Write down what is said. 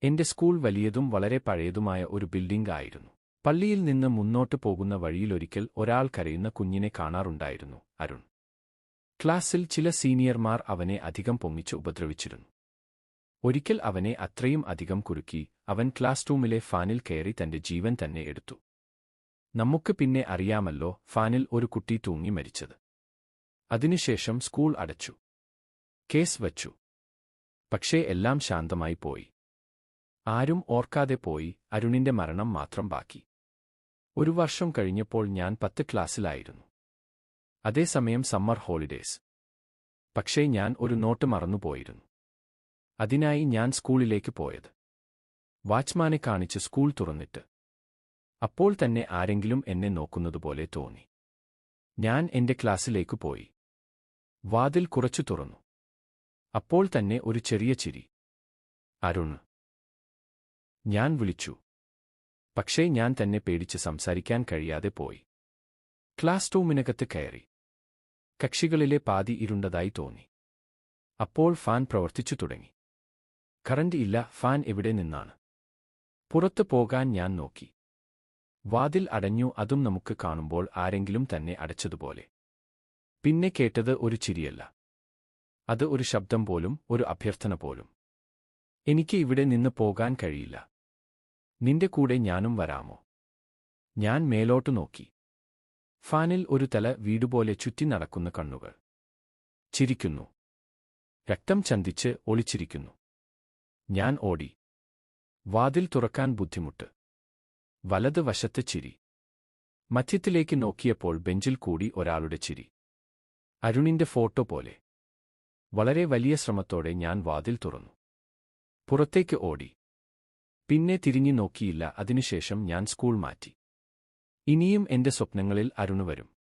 എന്റെ സ്കൂൾ വലിയതും വളരെ പഴയതുമായ ഒരു ബിൽഡിംഗ് ആയിരുന്നു. പള്ളിയിൽ നിന്ന് മുന്നോട്ട് പോകുന്ന വഴിയിലൊരിക്കൽ ഒരാൾ കരയുന്ന കുഞ്ഞിനെ കാണാറുണ്ടായിരുന്നു, അരുൺ. ക്ലാസ്സിൽ ചില സീനിയർമാർ അവനെ അധികം പൊങ്ങിച്ച് ഉപദ്രവിച്ചിരുന്നു. ഒരിക്കൽ അവനെ അത്രയും അധികം കുരുക്കി, അവൻ ക്ലാസ് റൂമിലെ ഫാനിൽ കയറി തന്റെ ജീവൻ തന്നെ എടുത്തു. നമുക്ക് പിന്നെ അറിയാമല്ലോ, ഫാനിൽ ഒരു കുട്ടി തൂങ്ങി മരിച്ചത്. അതിനുശേഷം സ്കൂൾ അടച്ചു. കേസ് വച്ചു. പക്ഷേ എല്ലാം ശാന്തമായി പോയി. ആരും ഓർക്കാതെ പോയി. അരുണിന്റെ മരണം മാത്രം ബാക്കി. ഒരു വർഷം കഴിഞ്ഞപ്പോൾ ഞാൻ 10 ക്ലാസ്സിലായിരുന്നു. അതേസമയം സമ്മർ ഹോളിഡേസ്. പക്ഷേ ഞാൻ ഒരു നോട്ട് മറന്നുപോയിരുന്നു. അതിനായി ഞാൻ സ്കൂളിലേക്ക് പോയത്. വാച്ച്മാനെ കാണിച്ച് സ്കൂൾ തുറന്നിട്ട്. അപ്പോൾ തന്നെ ആരെങ്കിലും എന്നെ നോക്കുന്നതുപോലെ തോന്നി. ഞാൻ എന്റെ ക്ലാസ്സിലേക്ക് പോയി. വാതിൽ കുറച്ചു തുറന്നു. അപ്പോൾ തന്നെ ഒരു ചെറിയ ചിരി. അരുൺ. ഞാൻ വിളിച്ചു. പക്ഷേ ഞാൻ തന്നെ പേടിച്ച് സംസാരിക്കാൻ കഴിയാതെ പോയി. ക്ലാസ് റൂമിനകത്ത് കയറി. കക്ഷികളിലെ പാതി ഇരുണ്ടതായി തോന്നി. അപ്പോൾ ഫാൻ പ്രവർത്തിച്ചു തുടങ്ങി. കറന്റ് ഇല്ല. ഫാൻ എവിടെ നിന്നാണ്? പുറത്തു പോകാൻ ഞാൻ നോക്കി. വാതിൽ അടഞ്ഞു. അതും നമുക്ക് കാണുമ്പോൾ ആരെങ്കിലും തന്നെ അടച്ചതുപോലെ. പിന്നെ കേട്ടത് ഒരു ചിരിയല്ല. അത് ഒരു ശബ്ദം പോലും, ഒരു അഭ്യർത്ഥന പോലും. എനിക്ക് ഇവിടെ നിന്ന് പോകാൻ കഴിയില്ല. നിന്റെ കൂടെ ഞാനും വരാമോ? ഞാൻ മേലോട്ടു നോക്കി. ഫാനിൽ ഒരു തല വീടുപോലെ ചുറ്റി നടക്കുന്ന കണ്ണുകൾ. ചിരിക്കുന്നു. രക്തം ചന്തിച്ച് ഒളിച്ചിരിക്കുന്നു. ഞാൻ ഓടി. വാതിൽ തുറക്കാൻ ബുദ്ധിമുട്ട്. വലത് വശത്ത് ചിരി. മധ്യത്തിലേക്ക് നോക്കിയപ്പോൾ ബെഞ്ചിൽ കൂടി ഒരാളുടെ ചിരി. അരുണിന്റെ ഫോട്ടോ പോലെ. വളരെ വലിയ ശ്രമത്തോടെ ഞാൻ വാതിൽ തുറന്നു. പുറത്തേക്ക് ഓടി. പിന്നെ തിരിഞ്ഞു നോക്കിയില്ല. അതിനുശേഷം ഞാൻ സ്കൂൾ മാറ്റി. ഇനിയും എന്റെ സ്വപ്നങ്ങളിൽ അരുണ് വരും.